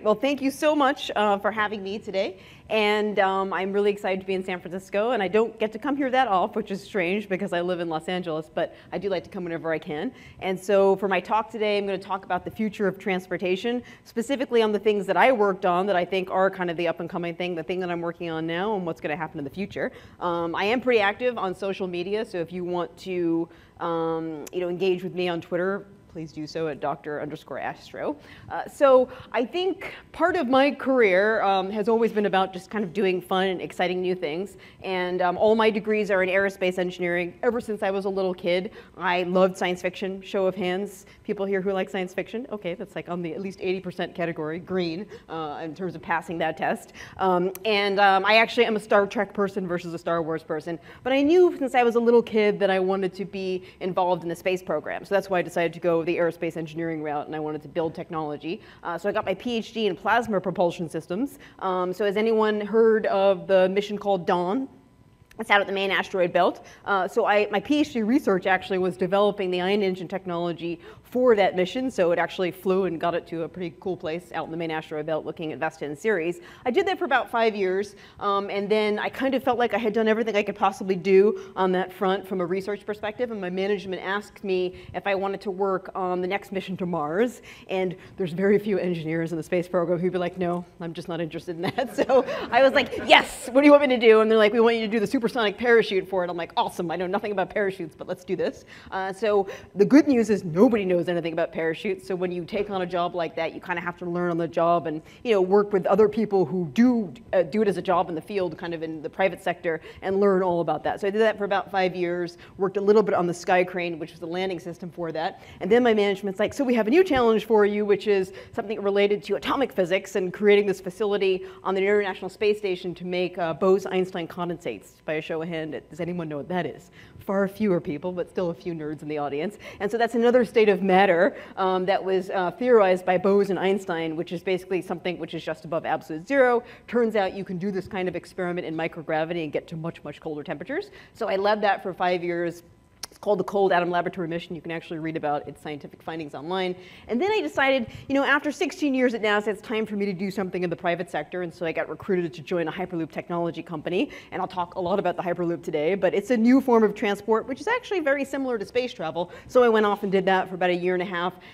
Well, thank you so much for having me today. And I'm really excited to be in San Francisco. And I don't get to come here that often, which is strange because I live in Los Angeles, but I do like to come whenever I can. And so for my talk today, I'm going to talk about the future of transportation, specifically on the things that I worked on that I think are kind of the up and coming thing, the thing that I'm working on now and what's going to happen in the future. I am pretty active on social media, so if you want to engage with me on Twitter, please do so at Dr._Astro. So I think part of my career has always been about just kind of doing fun and exciting new things. And all my degrees are in aerospace engineering. Ever since I was a little kid, I loved science fiction. Show of hands, people here who like science fiction. Okay, that's like on the at least 80% category, green, in terms of passing that test. I actually am a Star Trek person versus a Star Wars person. But I knew since I was a little kid that I wanted to be involved in the space program. So that's why I decided to go the aerospace engineering route, and I wanted to build technology. So I got my PhD in plasma propulsion systems. So has anyone heard of the mission called Dawn? It's out at the main asteroid belt. My PhD research actually was developing the ion engine technology for that mission, so it actually flew and got it to a pretty cool place out in the main asteroid belt looking at Vesta and Ceres. I did that for about 5 years, and then I kind of felt like I had done everything I could possibly do on that front from a research perspective, and my management asked me if I wanted to work on the next mission to Mars, and there's very few engineers in the space program who'd be like, no, I'm just not interested in that. So I was like, yes, what do you want me to do? And they're like, we want you to do the supersonic parachute for it. I'm like, awesome, I know nothing about parachutes, but let's do this. So the good news is nobody knows anything about parachutes. So when you take on a job like that, you kind of have to learn on the job and work with other people who do it as a job in the field, kind of in the private sector, and learn all about that. So I did that for about 5 years, worked a little bit on the Sky Crane, which was the landing system for that. And then my management's like, so we have a new challenge for you, which is something related to atomic physics and creating this facility on the International Space Station to make Bose-Einstein condensates. By a show of hand, does anyone know what that is? Far fewer people, but still a few nerds in the audience. And so that's another state of matter that was theorized by Bose and Einstein, which is basically something which is just above absolute zero. Turns out you can do this kind of experiment in microgravity and get to much, much colder temperatures. So I led that for 5 years. It's called the Cold Atom Laboratory Mission. You can actually read about its scientific findings online. And then I decided, after 16 years at NASA, it's time for me to do something in the private sector. And so I got recruited to join a Hyperloop technology company. And I'll talk a lot about the Hyperloop today. But it's a new form of transport, which is actually very similar to space travel. So I went off and did that for about 1.5 years.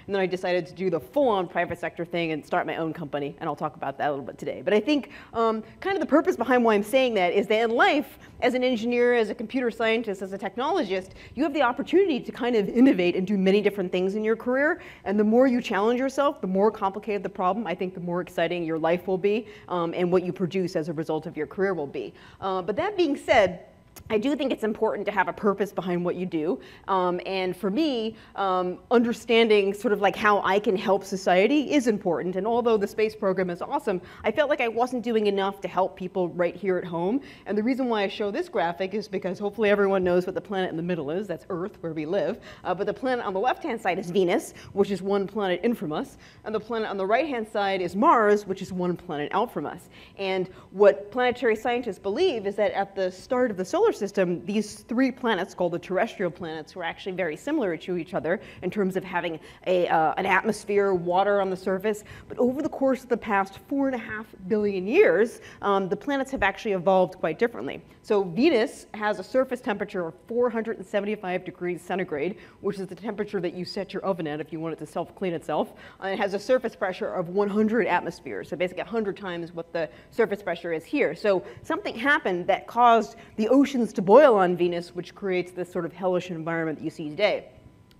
And then I decided to do the full-on private sector thing and start my own company. And I'll talk about that a little bit today. But I think kind of the purpose behind why I'm saying that is that in life, as an engineer, as a computer scientist, as a technologist, you have the opportunity to kind of innovate and do many different things in your career. And the more you challenge yourself, the more complicated the problem, I think the more exciting your life will be and what you produce as a result of your career will be. But that being said, I do think it's important to have a purpose behind what you do. And for me, understanding sort of like how I can help society is important. And although the space program is awesome, I felt like I wasn't doing enough to help people right here at home. And the reason why I show this graphic is because hopefully everyone knows what the planet in the middle is. That's Earth, where we live. But the planet on the left-hand side is Venus, which is one planet in from us. And the planet on the right-hand side is Mars, which is one planet out from us. And what planetary scientists believe is that at the start of the solar system, these 3 planets, called the terrestrial planets, were actually very similar to each other in terms of having an atmosphere, water on the surface. But over the course of the past 4.5 billion years, the planets have actually evolved quite differently. So Venus has a surface temperature of 475 degrees centigrade, which is the temperature that you set your oven at if you want it to self-clean itself. And it has a surface pressure of 100 atmospheres, so basically 100 times what the surface pressure is here. So something happened that caused the oceans to boil on Venus, which creates this sort of hellish environment that you see today.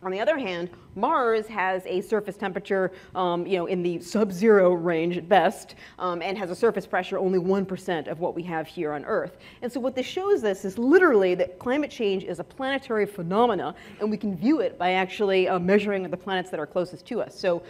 On the other hand, Mars has a surface temperature, in the sub-zero range at best, and has a surface pressure only 1% of what we have here on Earth. And so what this shows us is literally that climate change is a planetary phenomena, and we can view it by actually measuring the planets that are closest to us. So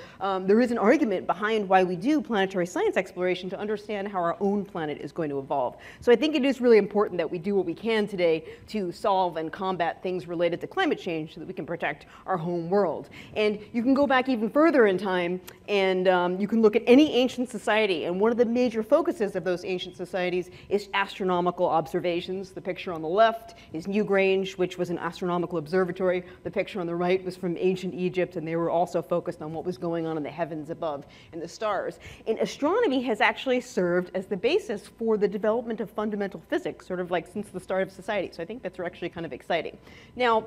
there is an argument behind why we do planetary science exploration to understand how our own planet is going to evolve. So I think it is really important that we do what we can today to solve and combat things related to climate change so that we can protect our home world. And you can go back even further in time, and you can look at any ancient society, and one of the major focuses of those ancient societies is astronomical observations. The picture on the left is Newgrange, which was an astronomical observatory. The picture on the right was from ancient Egypt, and they were also focused on what was going on in the heavens above in the stars. And astronomy has actually served as the basis for the development of fundamental physics, sort of like since the start of society. So I think that's actually kind of exciting. Now,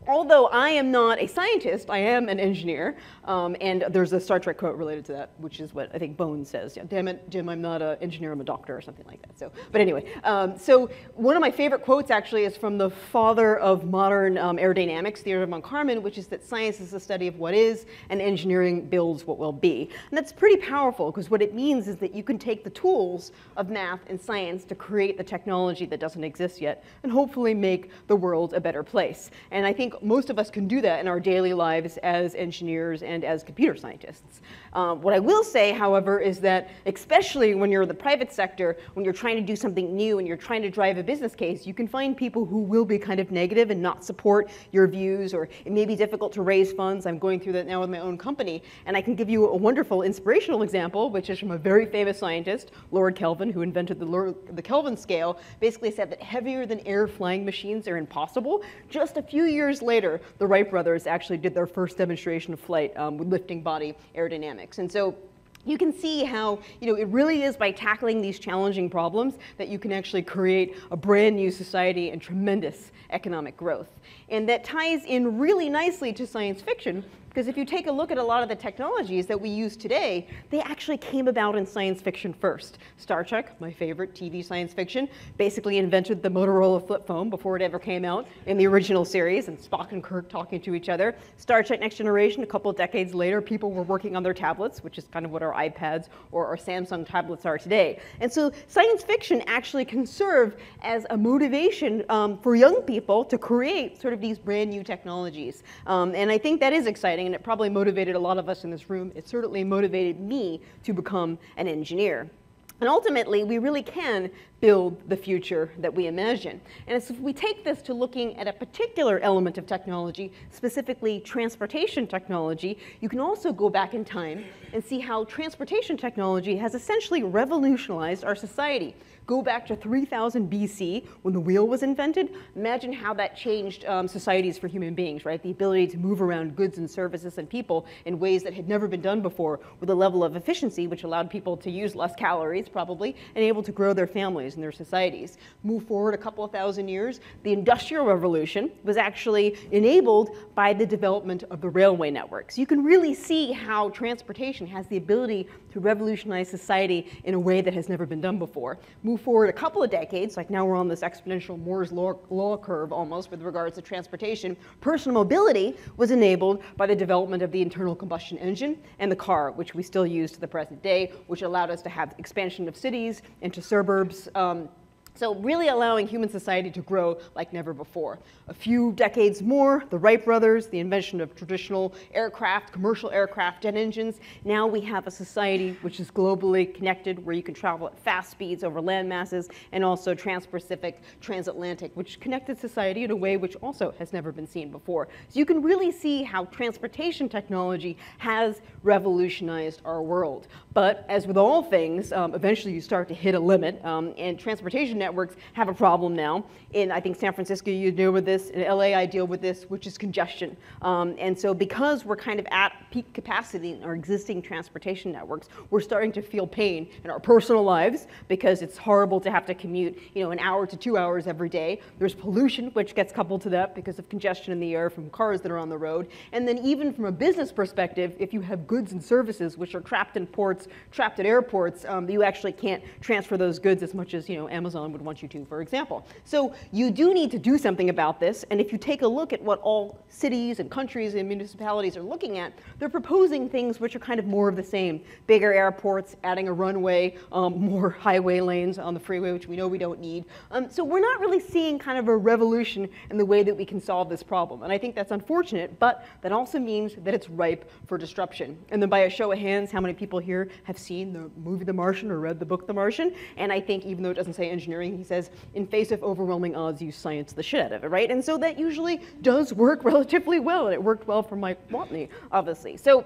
although I am not a scientist, I am an engineer, and there's a Star Trek quote related to that, which is what I think Bones says. Yeah, damn it, Jim, I'm not an engineer, I'm a doctor, or something like that. So, but anyway, so one of my favorite quotes actually is from the father of modern aerodynamics, Theodore von Karman, which is that science is the study of what is, and engineering builds what will be. And that's pretty powerful, because what it means is that you can take the tools of math and science to create the technology that doesn't exist yet, and hopefully make the world a better place. And I think most of us can do that in our daily lives as engineers and as computer scientists. What I will say, however, is that especially when you're in the private sector, when you're trying to do something new and you're trying to drive a business case, you can find people who will be kind of negative and not support your views, or it may be difficult to raise funds. I'm going through that now with my own company, and I can give you a wonderful inspirational example, which is from a very famous scientist, Lord Kelvin, who invented the Kelvin scale, basically said that heavier than air flying machines are impossible. Just a few years later, the Wright brothers actually did their first demonstration of flight with lifting body aerodynamics. And so you can see how, it really is by tackling these challenging problems that you can actually create a brand new society and tremendous economic growth. And that ties in really nicely to science fiction, because if you take a look at a lot of the technologies that we use today, they actually came about in science fiction first. Star Trek, my favorite TV science fiction, basically invented the Motorola flip phone before it ever came out in the original series, and Spock and Kirk talking to each other. Star Trek Next Generation, a couple of decades later, people were working on their tablets, which is kind of what our iPads or our Samsung tablets are today. And so science fiction actually can serve as a motivation for young people to create sort of these brand new technologies. And I think that is exciting. And it probably motivated a lot of us in this room. It certainly motivated me to become an engineer. And ultimately, we really can build the future that we imagine. And if we take this to looking at a particular element of technology, specifically transportation technology, you can also go back in time and see how transportation technology has essentially revolutionized our society. Go back to 3000 BC when the wheel was invented. Imagine how that changed societies for human beings, right? The ability to move around goods and services and people in ways that had never been done before, with a level of efficiency which allowed people to use less calories, probably, and able to grow their families and their societies. Move forward a couple of thousand years, the Industrial Revolution was actually enabled by the development of the railway networks. You can really see how transportation has the ability to revolutionize society in a way that has never been done before. Move forward a couple of decades, like now we're on this exponential Moore's law curve almost with regards to transportation. Personal mobility was enabled by the development of the internal combustion engine and the car, which we still use to the present day, which allowed us to have expansion of cities into suburbs. So really allowing human society to grow like never before. A few decades more, the Wright brothers, the invention of traditional aircraft, commercial aircraft, jet engines. Now we have a society which is globally connected, where you can travel at fast speeds over land masses, and also trans-Pacific, transatlantic, which connected society in a way which also has never been seen before. So you can really see how transportation technology has revolutionized our world. But as with all things, eventually you start to hit a limit, and transportation networks have a problem now. In, I think, San Francisco, you deal with this. In LA, I deal with this, which is congestion. And so because we're kind of at peak capacity in our existing transportation networks, we're starting to feel pain in our personal lives, because it's horrible to have to commute, an hour to 2 hours every day. There's pollution, which gets coupled to that because of congestion in the air from cars that are on the road. And then even from a business perspective, if you have goods and services which are trapped in ports, trapped at airports, you actually can't transfer those goods as much as, Amazon would want you to, for example. So you do need to do something about this, and if you take a look at what all cities and countries and municipalities are looking at, they're proposing things which are kind of more of the same. Bigger airports, adding a runway, more highway lanes on the freeway, which we know we don't need. So we're not really seeing kind of a revolution in the way that we can solve this problem, and I think that's unfortunate, but that also means that it's ripe for disruption. And then by a show of hands, how many people here have seen the movie The Martian or read the book The Martian? And I think, even though it doesn't say engineering engineering, he says, in face of overwhelming odds, use science the shit out of it, right? And so that usually does work relatively well, and it worked well for Mike Watney, obviously. So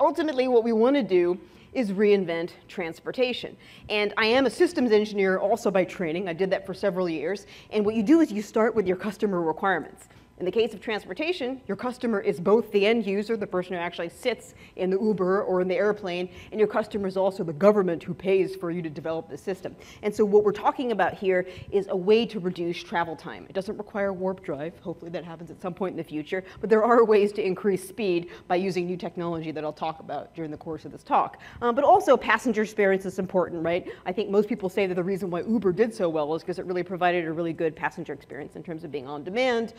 ultimately, what we want to do is reinvent transportation. And I am a systems engineer also by training. I did that for several years. And what you do is you start with your customer requirements. In the case of transportation, your customer is both the end user, the person who actually sits in the Uber or in the airplane, and your customer is also the government who pays for you to develop the system. And so what we're talking about here is a way to reduce travel time. It doesn't require warp drive. Hopefully that happens at some point in the future. But there are ways to increase speed by using new technology that I'll talk about during the course of this talk. But also passenger experience is important, right? I think most people say that the reason why Uber did so well is because it really provided a really good passenger experience in terms of being on demand,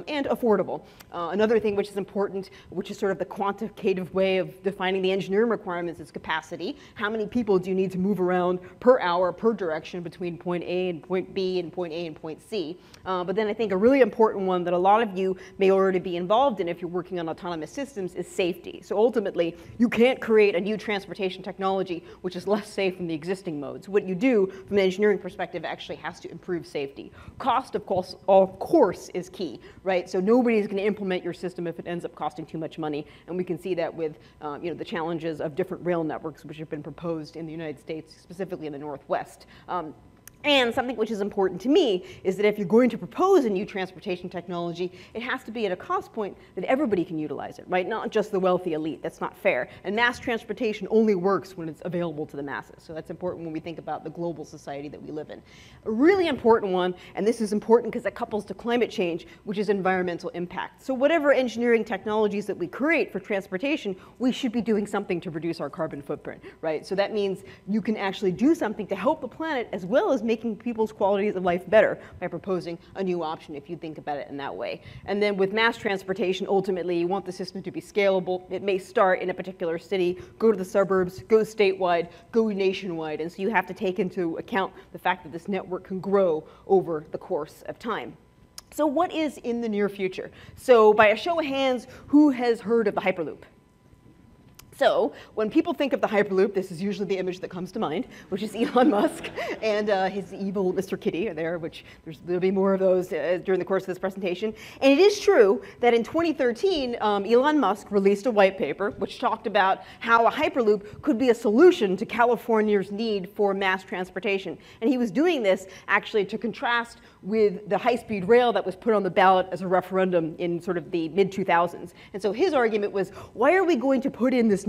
and affordable. Another thing which is important, which is sort of the quantitative way of defining the engineering requirements, is capacity. How many people do you need to move around per hour, per direction between point A and point B and point A and point C? But then I think a really important one that a lot of you may already be involved in if you're working on autonomous systems is safety. So ultimately, you can't create a new transportation technology which is less safe than the existing modes. What you do from an engineering perspective actually has to improve safety. Cost, of course, is key, right? So nobody's going to implement your system if it ends up costing too much money, and we can see that with the challenges of different rail networks which have been proposed in the United States, specifically in the Northwest. And something which is important to me is that if you're going to propose a new transportation technology, it has to be at a cost point that everybody can utilize it, right? Not just the wealthy elite. That's not fair. And mass transportation only works when it's available to the masses. So that's important when we think about the global society that we live in. A really important one, and this is important because it couples to climate change, which is environmental impact. So whatever engineering technologies that we create for transportation, we should be doing something to reduce our carbon footprint, right? So that means you can actually do something to help the planet as well as making people's qualities of life better by proposing a new option if you think about it in that way. And then with mass transportation, ultimately, you want the system to be scalable. It may start in a particular city, go to the suburbs, go statewide, go nationwide. And so you have to take into account the fact that this network can grow over the course of time. So what is in the near future? So by a show of hands, who has heard of the Hyperloop? So when people think of the Hyperloop, this is usually the image that comes to mind, which is Elon Musk and his evil Mr. Kitty there, which there'll be more of those during the course of this presentation. And it is true that in 2013, Elon Musk released a white paper which talked about how a Hyperloop could be a solution to California's need for mass transportation. And he was doing this actually to contrast with the high-speed rail that was put on the ballot as a referendum in sort of the mid-2000s. And so his argument was, why are we going to put in this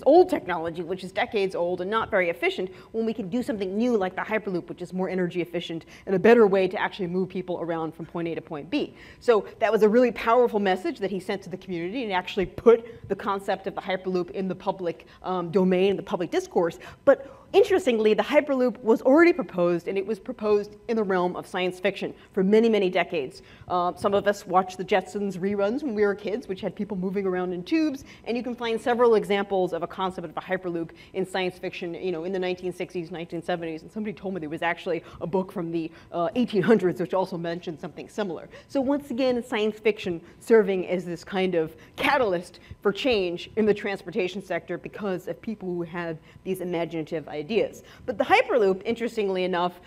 old technology, which is decades old and not very efficient, when we can do something new like the Hyperloop, which is more energy efficient and a better way to actually move people around from point A to point B. So that was a really powerful message that he sent to the community, and actually put the concept of the Hyperloop in the public domain, the public discourse. But interestingly, the Hyperloop was already proposed, and it was proposed in the realm of science fiction for many, many decades. Some of us watched the Jetsons reruns when we were kids, which had people moving around in tubes, and you can find several examples of a concept of a Hyperloop in science fiction, in the 1960s, 1970s, and somebody told me there was actually a book from the 1800s which also mentioned something similar. So once again, science fiction serving as this kind of catalyst for change in the transportation sector because of people who have these imaginative ideas. But the Hyperloop, interestingly enough,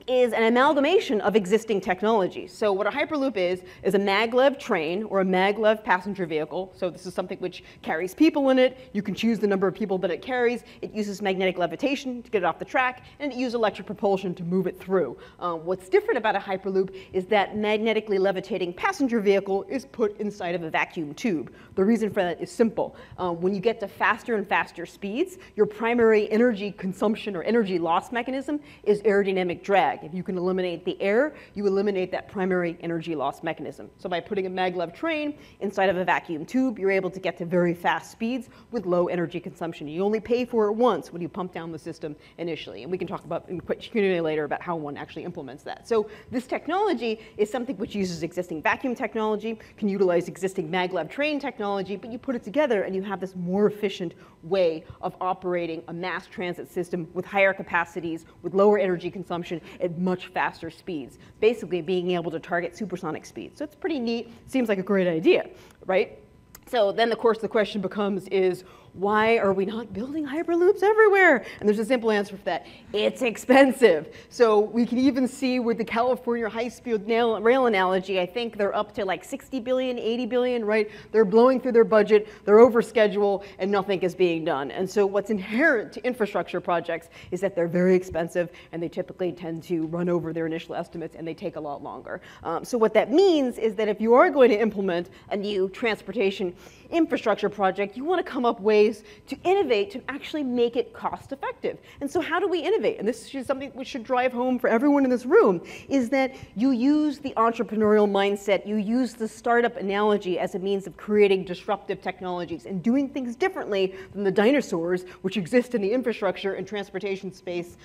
is an amalgamation of existing technologies. So what a Hyperloop is a maglev train or a maglev passenger vehicle. So this is something which carries people in it. You can choose the number of people that it carries. It uses magnetic levitation to get it off the track, and it uses electric propulsion to move it through. What's different about a Hyperloop is that magnetically levitating passenger vehicle is put inside of a vacuum tube. The reason for that is simple. When you get to faster and faster speeds, your primary energy consumption or energy loss mechanism is aerodynamic drag. If you can eliminate the air, you eliminate that primary energy loss mechanism. So by putting a maglev train inside of a vacuum tube, you're able to get to very fast speeds with low energy consumption. You only pay for it once when you pump down the system initially. And we can talk about in Q&A later about how one actually implements that. So this technology is something which uses existing vacuum technology, can utilize existing maglev train technology, but you put it together and you have this more efficient way of operating a mass transit system with higher capacities, with lower energy consumption, at much faster speeds, basically being able to target supersonic speeds. So it's pretty neat. Seems like a great idea, right? So then, of course, the question becomes is, why are we not building Hyperloops everywhere? And there's a simple answer for that. It's expensive. So we can even see with the California high-speed rail analogy, I think they're up to like 60 billion, 80 billion, right? They're blowing through their budget, they're over schedule, and nothing is being done. And so what's inherent to infrastructure projects is that they're very expensive, and they typically tend to run over their initial estimates, and they take a lot longer. So what that means is that if you are going to implement a new transportation infrastructure project, you want to come up ways to innovate to actually make it cost effective. And so how do we innovate? And this is something which should drive home for everyone in this room, is that you use the entrepreneurial mindset, you use the startup analogy as a means of creating disruptive technologies and doing things differently than the dinosaurs which exist in the infrastructure and transportation space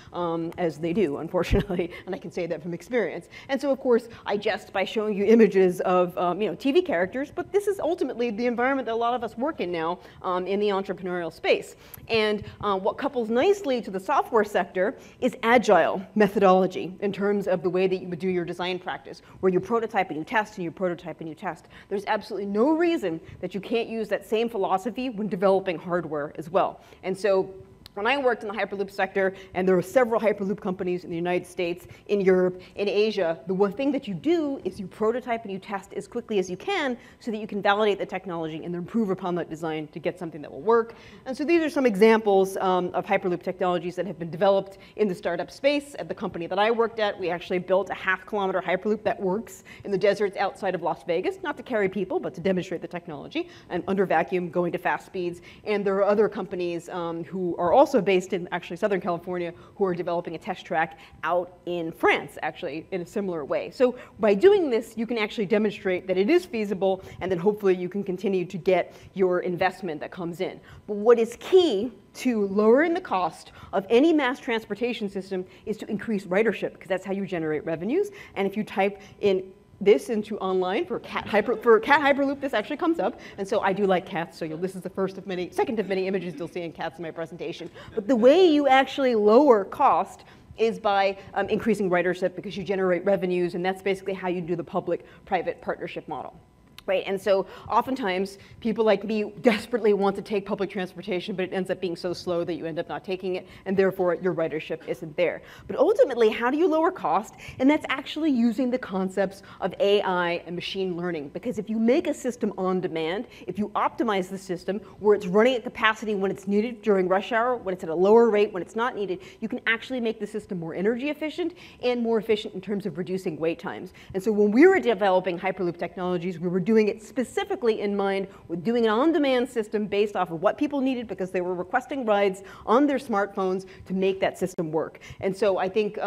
as they do, unfortunately, and I can say that from experience. And so of course I jest by showing you images of TV characters, but this is ultimately the environment that a lot of us work in now in the entrepreneurial space. And what couples nicely to the software sector is agile methodology in terms of the way that you would do your design practice, where you prototype and you test and you prototype and you test. There's absolutely no reason that you can't use that same philosophy when developing hardware as well. And so when I worked in the Hyperloop sector, and there were several Hyperloop companies in the United States, in Europe, in Asia, the one thing that you do is you prototype and you test as quickly as you can so that you can validate the technology and then improve upon that design to get something that will work. And so these are some examples of Hyperloop technologies that have been developed in the startup space. At the company that I worked at, we actually built a half-kilometer Hyperloop that works in the deserts outside of Las Vegas, not to carry people, but to demonstrate the technology, and under vacuum, going to fast speeds. And there are other companies who are also based in actually Southern California who are developing a test track out in France, actually, in a similar way. So by doing this, you can actually demonstrate that it is feasible, and then hopefully you can continue to get your investment that comes in. But what is key to lowering the cost of any mass transportation system is to increase ridership, because that's how you generate revenues. And if you type in this into online for cat Hyperloop, this actually comes up. And so I do like cats, so this is the second of many images you'll see in cats in my presentation. But the way you actually lower cost is by increasing ridership, because you generate revenues, and that's basically how you do the public-private partnership model. Right? And so oftentimes people like me desperately want to take public transportation, but it ends up being so slow that you end up not taking it, and therefore your ridership isn't there. But ultimately, how do you lower cost? And that's actually using the concepts of AI and machine learning, because if you make a system on demand, if you optimize the system where it's running at capacity when it's needed during rush hour, when it's at a lower rate when it's not needed, you can actually make the system more energy efficient and more efficient in terms of reducing wait times. And so when we were developing Hyperloop technologies, we were doing it specifically in mind with doing an on-demand system based off of what people needed, because they were requesting rides on their smartphones to make that system work. And so I think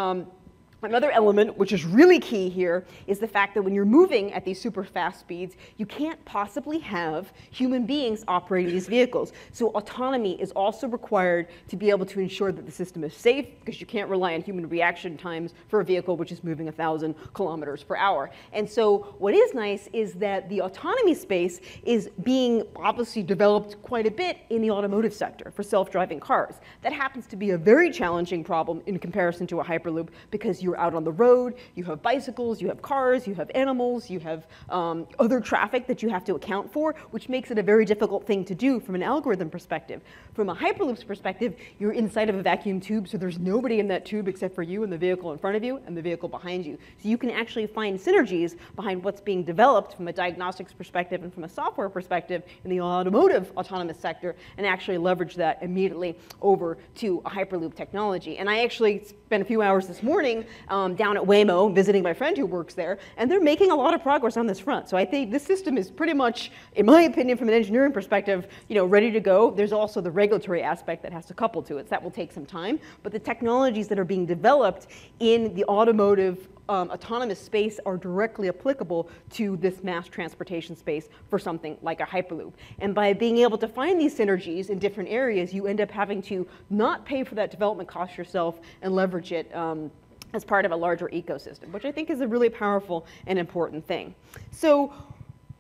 another element, which is really key here, is the fact that when you're moving at these super fast speeds, you can't possibly have human beings operating these vehicles. So autonomy is also required to be able to ensure that the system is safe, because you can't rely on human reaction times for a vehicle which is moving 1,000 kilometers per hour. And so what is nice is that the autonomy space is being obviously developed quite a bit in the automotive sector for self-driving cars. That happens to be a very challenging problem in comparison to a Hyperloop, because you're out on the road, you have bicycles, you have cars, you have animals, you have other traffic that you have to account for, which makes it a very difficult thing to do from an algorithm perspective. From a Hyperloop's perspective, you're inside of a vacuum tube, so there's nobody in that tube except for you and the vehicle in front of you and the vehicle behind you. So you can actually find synergies behind what's being developed from a diagnostics perspective and from a software perspective in the automotive autonomous sector, and actually leverage that immediately over to a Hyperloop technology. And I actually spent a few hours this morning down at Waymo, visiting my friend who works there, and they're making a lot of progress on this front. So I think this system is pretty much, in my opinion, from an engineering perspective, ready to go. There's also the regulatory aspect that has to couple to it, so that will take some time. But the technologies that are being developed in the automotive autonomous space are directly applicable to this mass transportation space for something like a Hyperloop. And by being able to find these synergies in different areas, you end up having to not pay for that development cost yourself and leverage it as part of a larger ecosystem, which I think is a really powerful and important thing. So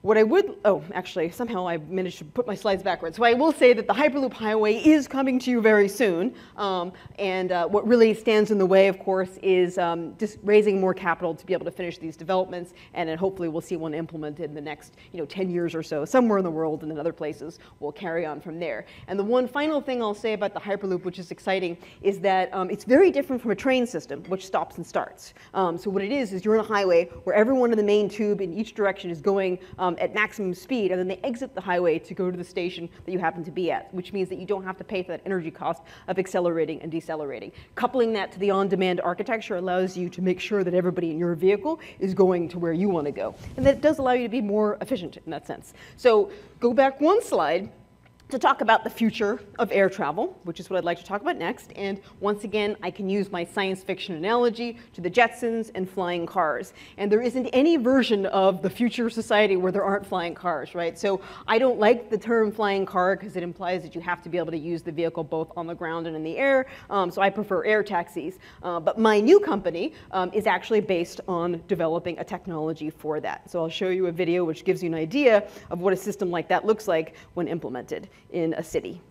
What I would, oh, actually, somehow I managed to put my slides backwards. So I will say that the Hyperloop Highway is coming to you very soon. What really stands in the way, of course, is just raising more capital to be able to finish these developments. And then hopefully we'll see one implemented in the next 10 years or so, somewhere in the world and in other places. We'll carry on from there. And the one final thing I'll say about the Hyperloop, which is exciting, is that it's very different from a train system, which stops and starts. So what it is you're on a highway where everyone in the main tube in each direction is going at maximum speed, and then they exit the highway to go to the station that you happen to be at, which means that you don't have to pay for that energy cost of accelerating and decelerating. Coupling that to the on-demand architecture allows you to make sure that everybody in your vehicle is going to where you want to go. And that does allow you to be more efficient in that sense. So go back one slide to talk about the future of air travel, which is what I'd like to talk about next. And once again, I can use my science fiction analogy to the Jetsons and flying cars. And there isn't any version of the future society where there aren't flying cars, right? So I don't like the term flying car because it implies that you have to be able to use the vehicle both on the ground and in the air. So I prefer air taxis. But my new company is actually based on developing a technology for that. So I'll show you a video which gives you an idea of what a system like that looks like when implemented in a city.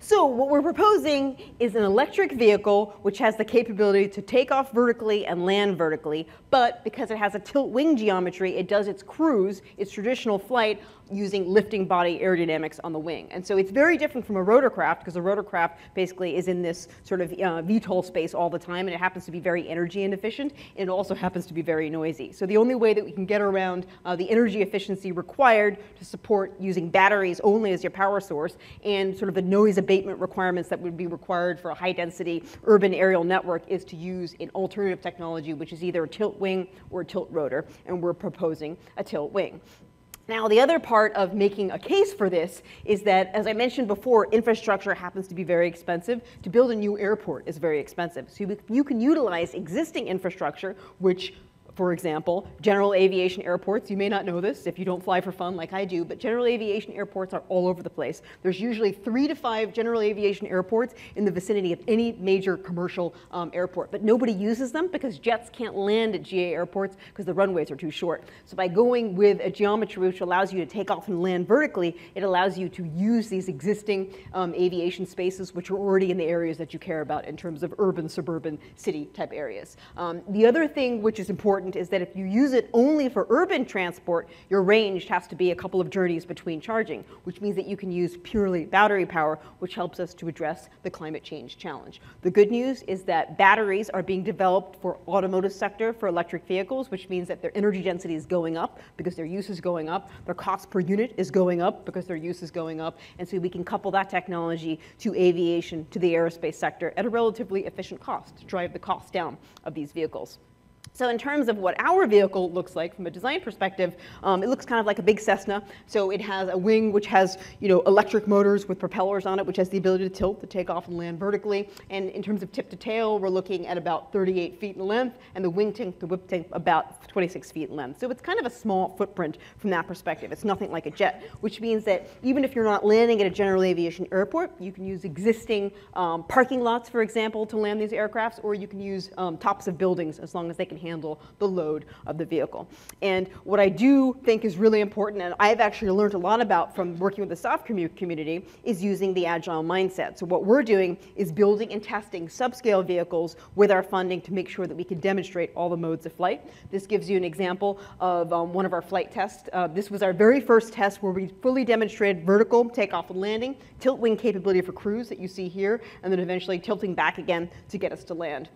So what we're proposing is an electric vehicle which has the capability to take off vertically and land vertically, but because it has a tilt wing geometry, it does its cruise, its traditional flight, using lifting body aerodynamics on the wing. And so it's very different from a rotorcraft, because a rotorcraft basically is in this sort of VTOL space all the time, and it happens to be very energy inefficient, and it also happens to be very noisy. So the only way that we can get around the energy efficiency required to support using batteries only as your power source, and sort of the noise abatement requirements that would be required for a high-density urban aerial network, is to use an alternative technology, which is either a tilt wing or a tilt rotor, and we're proposing a tilt wing. Now, the other part of making a case for this is that, as I mentioned before, infrastructure happens to be very expensive. To build a new airport is very expensive. So you can utilize existing infrastructure, which, for example, general aviation airports, you may not know this if you don't fly for fun like I do, but general aviation airports are all over the place. There's usually 3 to 5 general aviation airports in the vicinity of any major commercial airport, but nobody uses them because jets can't land at GA airports because the runways are too short. So by going with a geometry which allows you to take off and land vertically, it allows you to use these existing aviation spaces which are already in the areas that you care about in terms of urban, suburban, city type areas. The other thing which is important is that if you use it only for urban transport, your range has to be a couple of journeys between charging, which means that you can use purely battery power, which helps us to address the climate change challenge. The good news is that batteries are being developed for automotive sector for electric vehicles, which means that their energy density is going up because their use is going up, their cost per unit is going up because their use is going up, and so we can couple that technology to aviation, to the aerospace sector at a relatively efficient cost to drive the cost down of these vehicles. So in terms of what our vehicle looks like from a design perspective, it looks kind of like a big Cessna. So it has a wing which has electric motors with propellers on it, which has the ability to tilt, to take off and land vertically. And in terms of tip to tail, we're looking at about 38 feet in length, and the wing tip, the whip tip, about 26 feet in length. So it's kind of a small footprint from that perspective. It's nothing like a jet, which means that even if you're not landing at a general aviation airport, you can use existing parking lots, for example, to land these aircrafts, or you can use tops of buildings as long as they can handle the load of the vehicle. And what I do think is really important, and I've actually learned a lot about from working with the software community, is using the agile mindset. So what we're doing is building and testing subscale vehicles with our funding to make sure that we can demonstrate all the modes of flight. This gives you an example of one of our flight tests. This was our very first test where we fully demonstrated vertical takeoff and landing, tilt wing capability for cruise that you see here, and then eventually tilting back again to get us to land.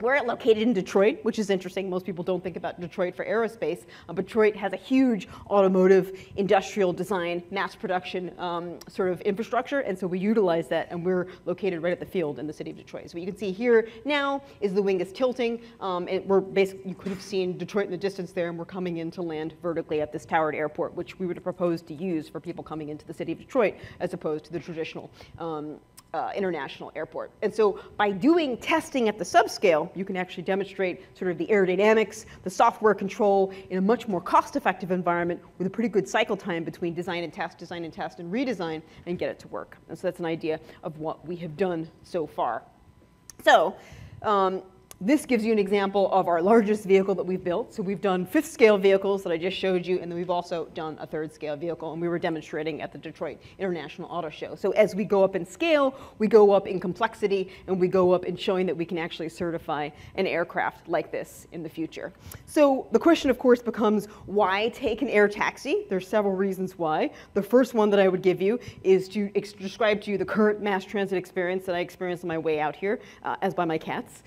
We're located in Detroit, which is interesting. Most people don't think about Detroit for aerospace, but Detroit has a huge automotive, industrial design, mass production sort of infrastructure, and so we utilize that, and we're located right at the field in the city of Detroit. So what you can see here now is the wing is tilting, and we're basically, you could have seen Detroit in the distance there, and we're coming in to land vertically at this towered airport, which we would have proposed to use for people coming into the city of Detroit, as opposed to the traditional international airport. And so by doing testing at the subscale, you can actually demonstrate sort of the aerodynamics, the software control in a much more cost-effective environment with a pretty good cycle time between design and test, and redesign, and get it to work. And so that's an idea of what we have done so far. So this gives you an example of our largest vehicle that we've built. So we've done 5th scale vehicles that I just showed you, and then we've also done a 3rd scale vehicle, and we were demonstrating at the Detroit International Auto Show. So as we go up in scale, we go up in complexity, and we go up in showing that we can actually certify an aircraft like this in the future. So the question, of course, becomes, why take an air taxi? There's several reasons why. The first one that I would give you is to describe to you the current mass transit experience that I experienced on my way out here, as by my cats,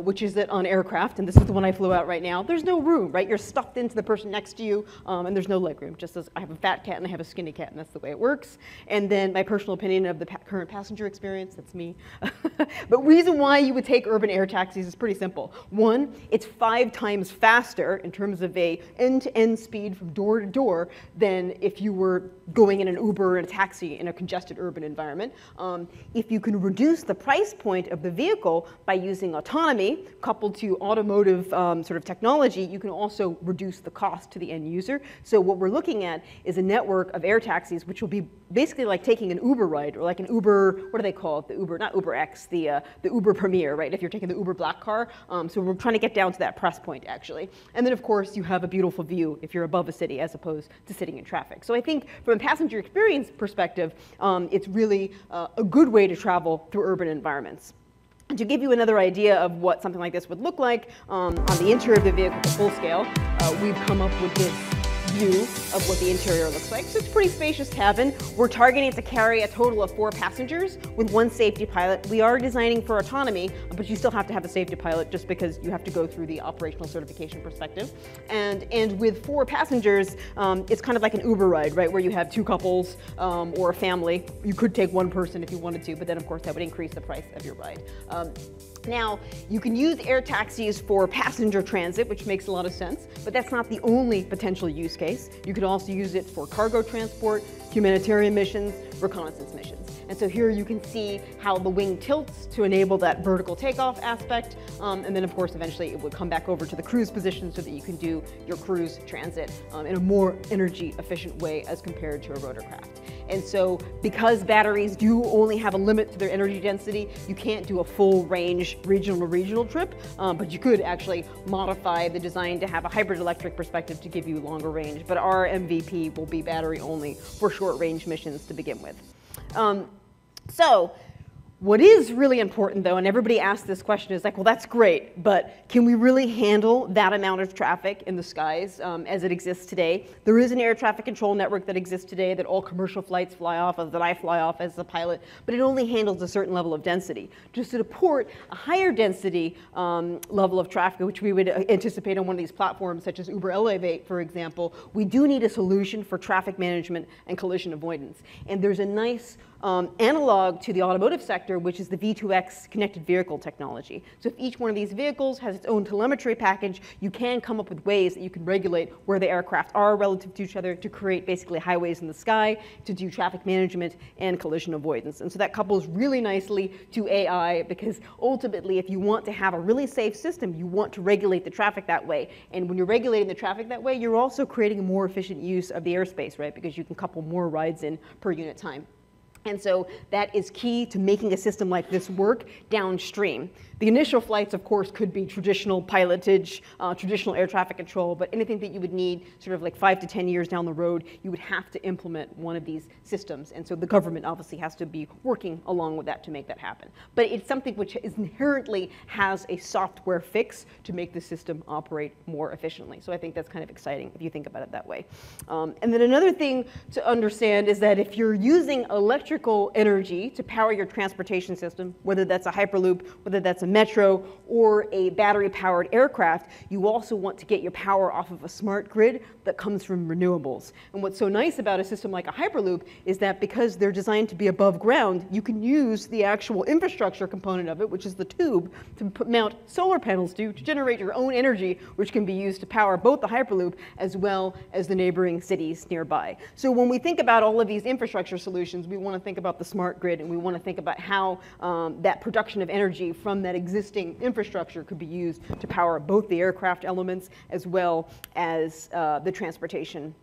which is that on aircraft, and this is the one I flew out right now, there's no room, right? You're stuffed into the person next to you, and there's no leg room, just as I have a fat cat and I have a skinny cat, and that's the way it works. And then my personal opinion of the current passenger experience, that's me. But reason why you would take urban air taxis is pretty simple. One, it's 5 times faster in terms of a end-to-end speed from door to door than if you were going in an Uber and a taxi in a congested urban environment. If you can reduce the price point of the vehicle by using autonomy, coupled to automotive sort of technology, you can also reduce the cost to the end user. So what we're looking at is a network of air taxis, which will be basically like taking an Uber ride, or like an Uber, what do they call it? The Uber, not Uber X, the Uber Premier, right? If you're taking the Uber black car. So we're trying to get down to that price point, actually. And then, of course, you have a beautiful view if you're above a city, as opposed to sitting in traffic. So I think from a passenger experience perspective, it's really a good way to travel through urban environments. To give you another idea of what something like this would look like, on the interior of the vehicle at full scale, we've come up with this view of what the interior looks like. So it's a pretty spacious cabin. We're targeting to carry a total of 4 passengers with 1 safety pilot. We are designing for autonomy, but you still have to have a safety pilot just because you have to go through the operational certification perspective. And with 4 passengers, it's kind of like an Uber ride, right, where you have 2 couples or a family. You could take 1 person if you wanted to, but then of course that would increase the price of your ride. Now, you can use air taxis for passenger transit, which makes a lot of sense, but that's not the only potential use case. You could also use it for cargo transport, humanitarian missions, reconnaissance missions. And so here you can see how the wing tilts to enable that vertical takeoff aspect, and then of course eventually it would come back over to the cruise position so that you can do your cruise transit in a more energy efficient way as compared to a rotorcraft. And so because batteries do only have a limit to their energy density, you can't do a full range regional to regional trip, but you could actually modify the design to have a hybrid electric perspective to give you longer range. But our MVP will be battery only for short range missions to begin with. So what is really important though, and everybody asks this question, is like, well, that's great, but can we really handle that amount of traffic in the skies as it exists today? There is an air traffic control network that exists today that all commercial flights fly off of, that I fly off as a pilot, but it only handles a certain level of density. Just to support a higher density level of traffic, which we would anticipate on one of these platforms, such as Uber Elevate, for example, we do need a solution for traffic management and collision avoidance. And there's a nice analog to the automotive sector, which is the V2X connected vehicle technology. So if each one of these vehicles has its own telemetry package, you can come up with ways that you can regulate where the aircraft are relative to each other to create basically highways in the sky, to do traffic management and collision avoidance. And so that couples really nicely to AI, because ultimately if you want to have a really safe system, you want to regulate the traffic that way. And when you're regulating the traffic that way, you're also creating a more efficient use of the airspace, right? Because you can couple more rides in per unit time. And so that is key to making a system like this work downstream. The initial flights, of course, could be traditional pilotage, traditional air traffic control, but anything that you would need sort of like 5 to 10 years down the road, you would have to implement one of these systems. And so the government obviously has to be working along with that to make that happen. But it's something which inherently has a software fix to make the system operate more efficiently. So I think that's kind of exciting if you think about it that way. And then another thing to understand is that if you're using electrical energy to power your transportation system, whether that's a Hyperloop, whether that's a metro, or a battery-powered aircraft, you also want to get your power off of a smart grid that comes from renewables. And what's so nice about a system like a Hyperloop is that because they're designed to be above ground, you can use the actual infrastructure component of it, which is the tube, to mount solar panels to generate your own energy, which can be used to power both the Hyperloop as well as the neighboring cities nearby. So when we think about all of these infrastructure solutions, we want to think about the smart grid, and we want to think about how that production of energy from that existing infrastructure could be used to power both the aircraft elements as well as the transportation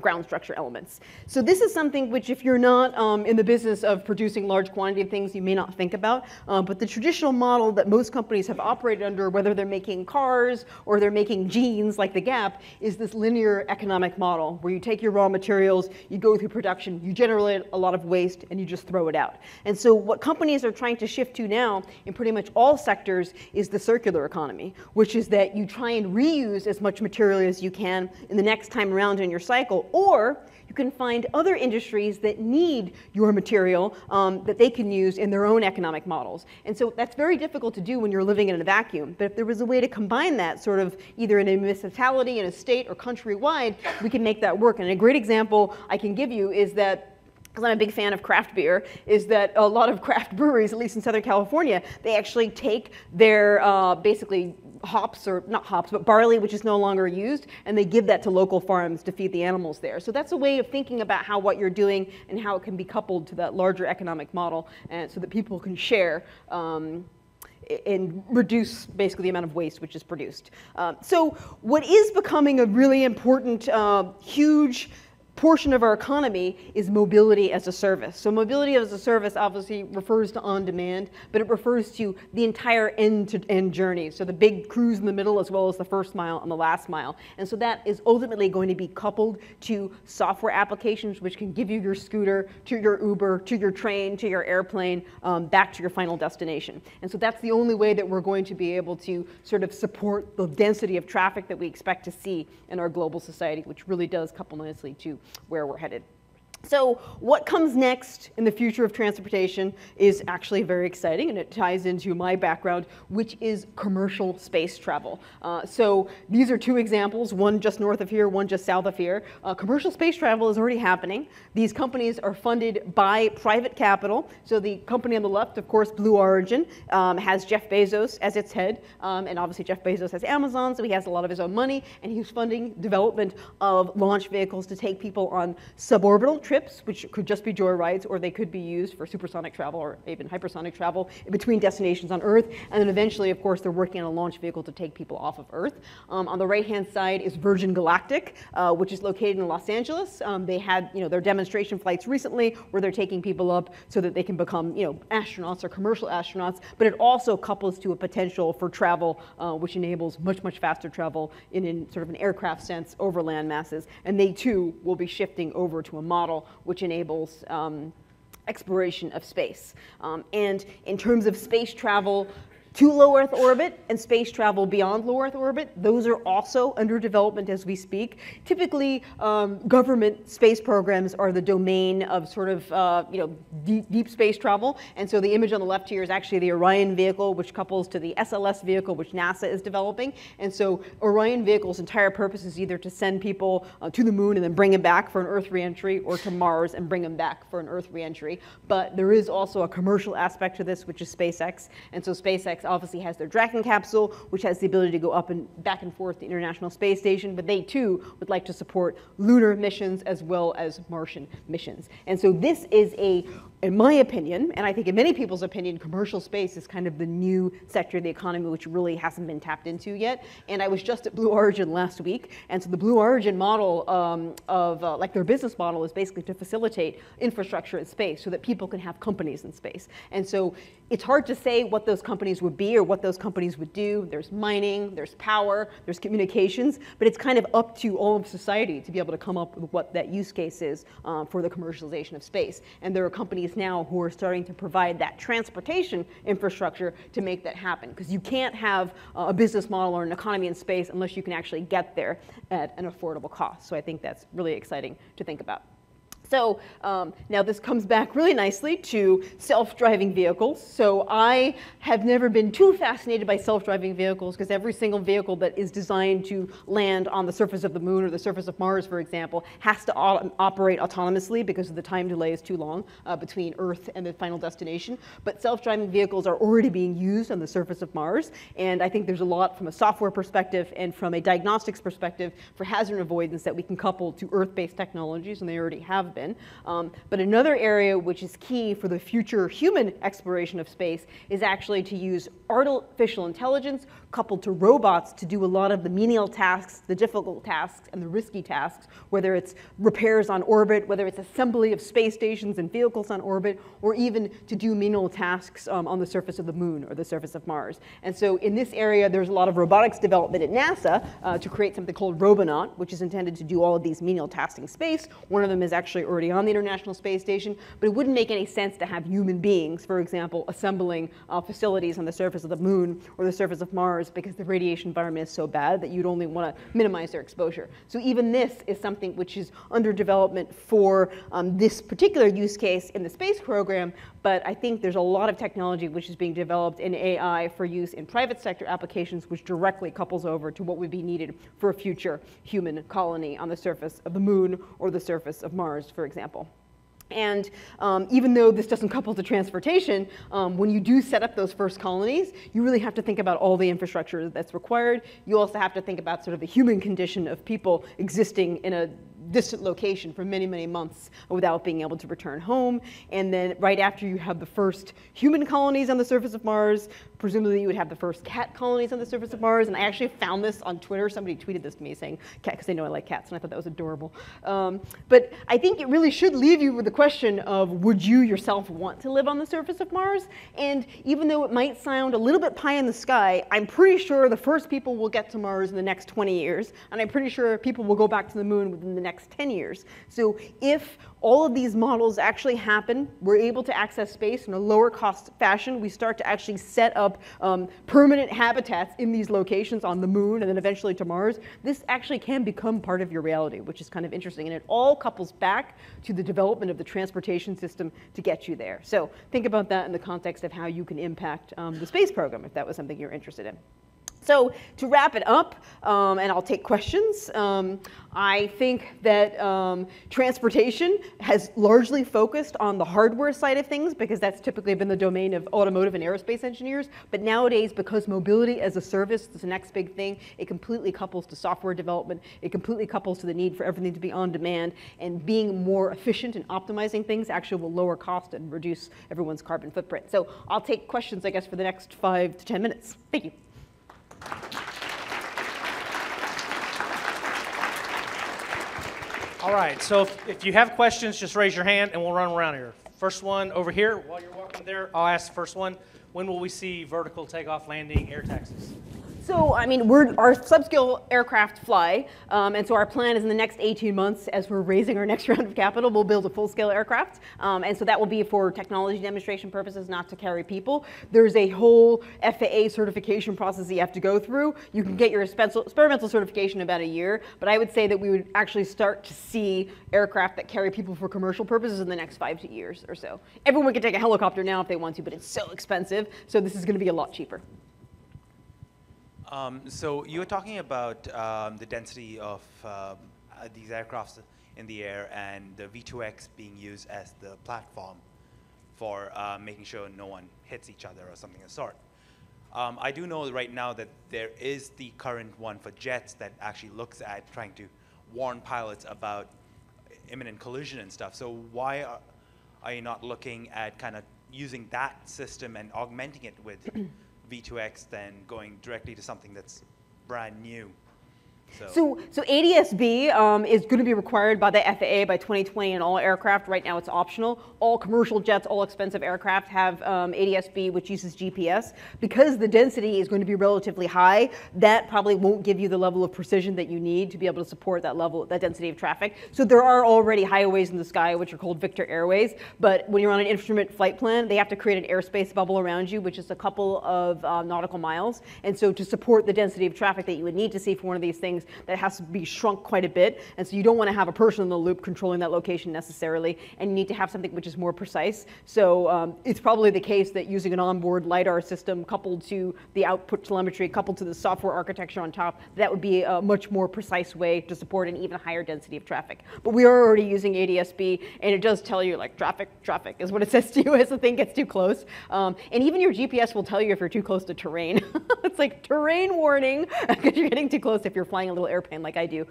ground structure elements. So this is something which, if you're not in the business of producing large quantity of things, you may not think about. But the traditional model that most companies have operated under, whether they're making cars or they're making jeans like the Gap, is this linear economic model where you take your raw materials, you go through production, you generate a lot of waste, and you just throw it out. And so what companies are trying to shift to now in pretty much all sectors is the circular economy, which is that you try and reuse as much material as you can in the next time around in your cycle. Or you can find other industries that need your material that they can use in their own economic models. And so that's very difficult to do when you're living in a vacuum. But if there was a way to combine that sort of either in a municipality, in a state, or countrywide, we can make that work. And a great example I can give you is that, because I'm a big fan of craft beer, is that a lot of craft breweries, at least in Southern California, they actually take their basically hops, or not hops, but barley, which is no longer used, and they give that to local farms to feed the animals there. So that's a way of thinking about how what you're doing and how it can be coupled to that larger economic model, and so that people can share and reduce basically the amount of waste which is produced. So what is becoming a really important, huge portion of our economy is mobility as a service. So mobility as a service obviously refers to on-demand, but it refers to the entire end-to-end journey. So the big cruise in the middle as well as the first mile and the last mile. And so that is ultimately going to be coupled to software applications which can give you your scooter, to your Uber, to your train, to your airplane, back to your final destination. And so that's the only way that we're going to be able to sort of support the density of traffic that we expect to see in our global society, which really does couple nicely to where we're headed. So what comes next in the future of transportation is actually very exciting, and it ties into my background, which is commercial space travel. So these are two examples, one just north of here, one just south of here. Commercial space travel is already happening. These companies are funded by private capital. So the company on the left, of course, Blue Origin, has Jeff Bezos as its head, and obviously Jeff Bezos has Amazon, so he has a lot of his own money, and he's funding development of launch vehicles to take people on suborbital trips, which could just be joyrides, or they could be used for supersonic travel or even hypersonic travel between destinations on Earth. And then eventually, of course, they're working on a launch vehicle to take people off of Earth. On the right-hand side is Virgin Galactic, which is located in Los Angeles. They had their demonstration flights recently where they're taking people up so that they can become astronauts or commercial astronauts. But it also couples to a potential for travel, which enables much, much faster travel in sort of an aircraft sense over land masses. And they, too, will be shifting over to a model which enables exploration of space. And in terms of space travel to low Earth orbit and space travel beyond low Earth orbit, those are also under development as we speak. Typically, government space programs are the domain of sort of deep space travel. And so the image on the left here is actually the Orion vehicle, which couples to the SLS vehicle, which NASA is developing. And so Orion vehicle's entire purpose is either to send people to the moon and then bring them back for an Earth reentry, or to Mars and bring them back for an Earth reentry. But there is also a commercial aspect to this, which is SpaceX. And so SpaceX obviously has their Dragon capsule, which has the ability to go up and back and forth to the International Space Station, but they too would like to support lunar missions as well as Martian missions. And so this is in my opinion, and I think in many people's opinion, commercial space is kind of the new sector of the economy which really hasn't been tapped into yet. And I was just at Blue Origin last week, and so the Blue Origin model like their business model is basically to facilitate infrastructure in space so that people can have companies in space. And so it's hard to say what those companies would would be or what those companies would do. There's mining, there's power, there's communications, but it's kind of up to all of society to be able to come up with what that use case is for the commercialization of space. And there are companies now who are starting to provide that transportation infrastructure to make that happen, because you can't have a business model or an economy in space unless you can actually get there at an affordable cost. So I think that's really exciting to think about. So now this comes back really nicely to self-driving vehicles. So I have never been too fascinated by self-driving vehicles, because every single vehicle that is designed to land on the surface of the moon or the surface of Mars, for example, has to operate autonomously because the time delay is too long between Earth and the final destination. But self-driving vehicles are already being used on the surface of Mars, and I think there's a lot from a software perspective and from a diagnostics perspective for hazard avoidance that we can couple to Earth-based technologies, and they already have been. But another area which is key for the future human exploration of space is actually to use artificial intelligence coupled to robots to do a lot of the menial tasks, the difficult tasks, and the risky tasks, whether it's repairs on orbit, whether it's assembly of space stations and vehicles on orbit, or even to do menial tasks on the surface of the moon or the surface of Mars. And so in this area, there's a lot of robotics development at NASA to create something called Robonaut, which is intended to do all of these menial tasks in space. One of them is actually already on the International Space Station, but it wouldn't make any sense to have human beings, for example, assembling facilities on the surface of the moon or the surface of Mars, because the radiation environment is so bad that you'd only want to minimize their exposure. So even this is something which is under development for this particular use case in the space program, but I think there's a lot of technology which is being developed in AI for use in private sector applications, which directly couples over to what would be needed for a future human colony on the surface of the moon or the surface of Mars, for example. And even though this doesn't couple to transportation, when you do set up those first colonies, you really have to think about all the infrastructure that's required. You also have to think about sort of the human condition of people existing in a distant location for many, many months without being able to return home. And then right after you have the first human colonies on the surface of Mars, presumably you would have the first cat colonies on the surface of Mars. And I actually found this on Twitter. Somebody tweeted this to me saying cat, because they know I like cats, and I thought that was adorable. But I think it really should leave you with the question of, would you yourself want to live on the surface of Mars? And even though it might sound a little bit pie in the sky, I'm pretty sure the first people will get to Mars in the next 20 years. And I'm pretty sure people will go back to the moon within the next 10 years. So if all of these models actually happen, we're able to access space in a lower cost fashion, we start to actually set up permanent habitats in these locations on the moon and then eventually to Mars, this actually can become part of your reality, which is kind of interesting. And it all couples back to the development of the transportation system to get you there. So think about that in the context of how you can impact the space program, if that was something you're interested in. So to wrap it up, and I'll take questions, I think that transportation has largely focused on the hardware side of things, because that's typically been the domain of automotive and aerospace engineers. But nowadays, because mobility as a service is the next big thing, it completely couples to software development. It completely couples to the need for everything to be on demand. And being more efficient and optimizing things actually will lower cost and reduce everyone's carbon footprint. So I'll take questions, I guess, for the next 5 to 10 minutes. Thank you. All right, so if you have questions, just raise your hand and we'll run around here. First one over here, while you're walking there, I'll ask the first one. When will we see vertical takeoff, landing, air taxis? So, I mean, our subscale aircraft fly, and so our plan is in the next 18 months, as we're raising our next round of capital, we'll build a full-scale aircraft. And so that will be for technology demonstration purposes, not to carry people. There's a whole FAA certification process that you have to go through. You can get your experimental certification in about a year, but I would say that we would actually start to see aircraft that carry people for commercial purposes in the next 5 years or so. Everyone can take a helicopter now if they want to, but it's so expensive, so this is going to be a lot cheaper. So you were talking about the density of these aircrafts in the air and the V2X being used as the platform for making sure no one hits each other or something of the sort. I do know right now that there is the current one for jets that actually looks at trying to warn pilots about imminent collision and stuff. So why are you not looking at kind of using that system and augmenting it with V2X than going directly to something that's brand new? So ADS-B is going to be required by the FAA by 2020 in all aircraft. Right now it's optional. All commercial jets, all expensive aircraft have ADS-B, which uses GPS. Because the density is going to be relatively high, that probably won't give you the level of precision that you need to be able to support that level, that density of traffic. So there are already highways in the sky, which are called Victor Airways. But when you're on an instrument flight plan, they have to create an airspace bubble around you, which is a couple of nautical miles. And so to support the density of traffic that you would need to see for one of these things, that has to be shrunk quite a bit. And so you don't want to have a person in the loop controlling that location necessarily, and you need to have something which is more precise. So it's probably the case that using an onboard LiDAR system coupled to the output telemetry, coupled to the software architecture on top, that would be a much more precise way to support an even higher density of traffic. But we are already using ADS-B, and it does tell you, like, traffic is what it says to you as the thing gets too close. And even your GPS will tell you if you're too close to terrain. It's like terrain warning, because you're getting too close if you're flying a little airplane like I do.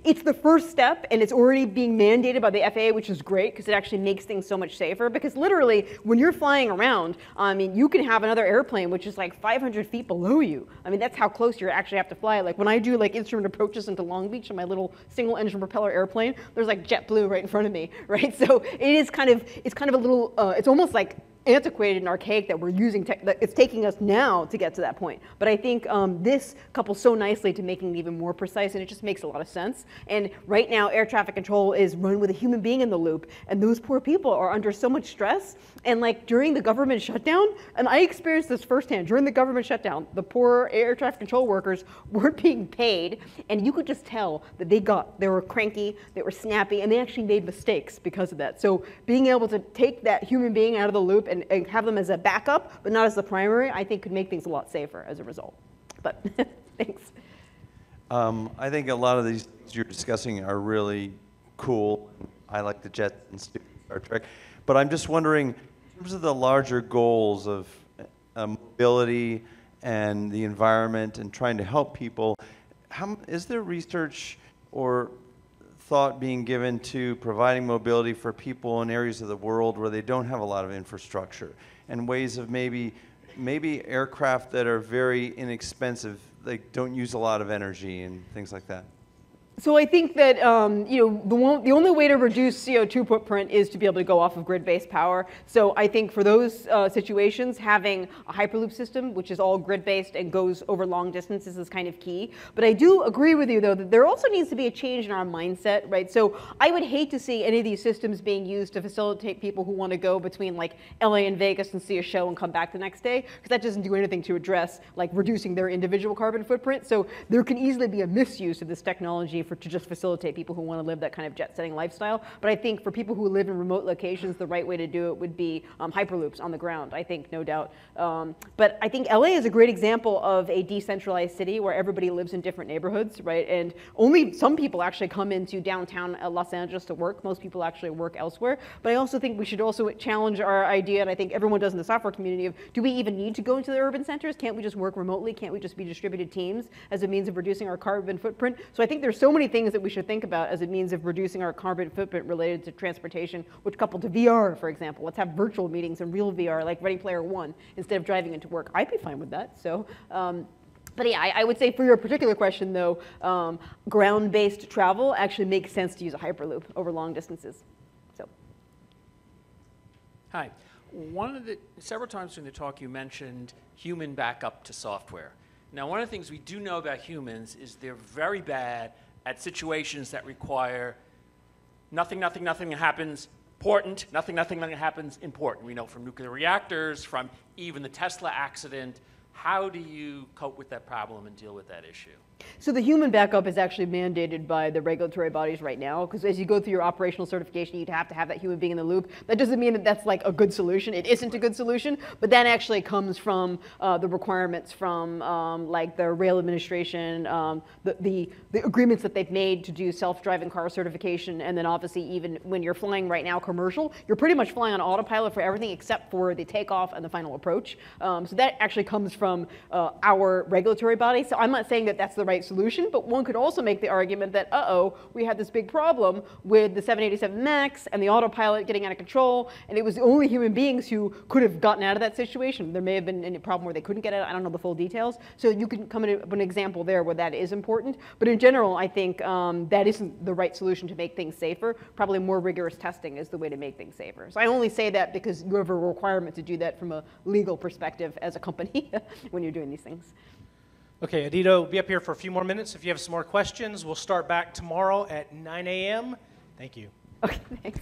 It's the first step, and it's already being mandated by the FAA, which is great because it actually makes things so much safer. Because literally, when you're flying around, I mean, you can have another airplane which is like 500 feet below you. I mean, that's how close you actually have to fly. Like when I do like instrument approaches into Long Beach in my little single-engine propeller airplane, there's like JetBlue right in front of me, right? So it's kind of a little, it's almost like antiquated and archaic that we're using, that it's taking us now to get to that point. But I think this couples so nicely to making it even more precise, and it just makes a lot of sense. And right now, air traffic control is run with a human being in the loop, and those poor people are under so much stress. And like during the government shutdown, and I experienced this firsthand, during the government shutdown, the poor air traffic control workers weren't being paid, and you could just tell that they were cranky, they were snappy, and they actually made mistakes because of that. So being able to take that human being out of the loop and have them as a backup, but not as the primary, I think could make things a lot safer as a result. But thanks. I think a lot of these you're discussing are really cool. I like the jets and Star Trek. But I'm just wondering, in terms of the larger goals of mobility and the environment and trying to help people, is there research or thought being given to providing mobility for people in areas of the world where they don't have a lot of infrastructure, and ways of maybe aircraft that are very inexpensive, they don't use a lot of energy and things like that? So I think that the only way to reduce CO2 footprint is to be able to go off of grid-based power. So I think for those situations, having a Hyperloop system, which is all grid-based and goes over long distances, is kind of key. But I do agree with you, though, that there also needs to be a change in our mindset, right? So I would hate to see any of these systems being used to facilitate people who want to go between like LA and Vegas and see a show and come back the next day, because that doesn't do anything to address like reducing their individual carbon footprint. So there can easily be a misuse of this technology to just facilitate people who want to live that kind of jet-setting lifestyle. But I think for people who live in remote locations, the right way to do it would be Hyperloops on the ground, I think, no doubt. But I think LA is a great example of a decentralized city where everybody lives in different neighborhoods, right? And only some people actually come into downtown Los Angeles to work. Most people actually work elsewhere. But I also think we should also challenge our idea, and I think everyone does in the software community, of do we even need to go into the urban centers? Can't we just work remotely? Can't we just be distributed teams as a means of reducing our carbon footprint? So I think there's so many things that we should think about as a means of reducing our carbon footprint related to transportation, which coupled to VR, for example. Let's have virtual meetings in real VR, like Ready Player One, instead of driving into work. I'd be fine with that. So, but yeah, I would say for your particular question, though, ground-based travel actually makes sense to use a Hyperloop over long distances. So. Hi. Several times during the talk you mentioned human backup to software. Now, one of the things we do know about humans is they're very bad at situations that require nothing happens important, nothing happens important. We know from nuclear reactors, from even the Tesla accident. How do you cope with that problem and deal with that issue? So the human backup is actually mandated by the regulatory bodies right now, because as you go through your operational certification, you'd have to have that human being in the loop. That doesn't mean that that's like a good solution. It isn't a good solution, but that actually comes from the requirements from like the rail administration, the agreements that they've made to do self-driving car certification, and then obviously even when you're flying right now commercial, you're pretty much flying on autopilot for everything except for the takeoff and the final approach. So that actually comes from from our regulatory body. So I'm not saying that that's the right solution, but one could also make the argument that, we had this big problem with the 787 MAX and the autopilot getting out of control, and it was the only human beings who could have gotten out of that situation. There may have been any problem where they couldn't get out. I don't know the full details. So you can come in with an example there where that is important. But in general, I think that isn't the right solution to make things safer. Probably more rigorous testing is the way to make things safer. So I only say that because you have a requirement to do that from a legal perspective as a company when you're doing these things. Okay, Anita will be up here for a few more minutes. If you have some more questions, we'll start back tomorrow at 9 a.m. Thank you. Okay, thanks.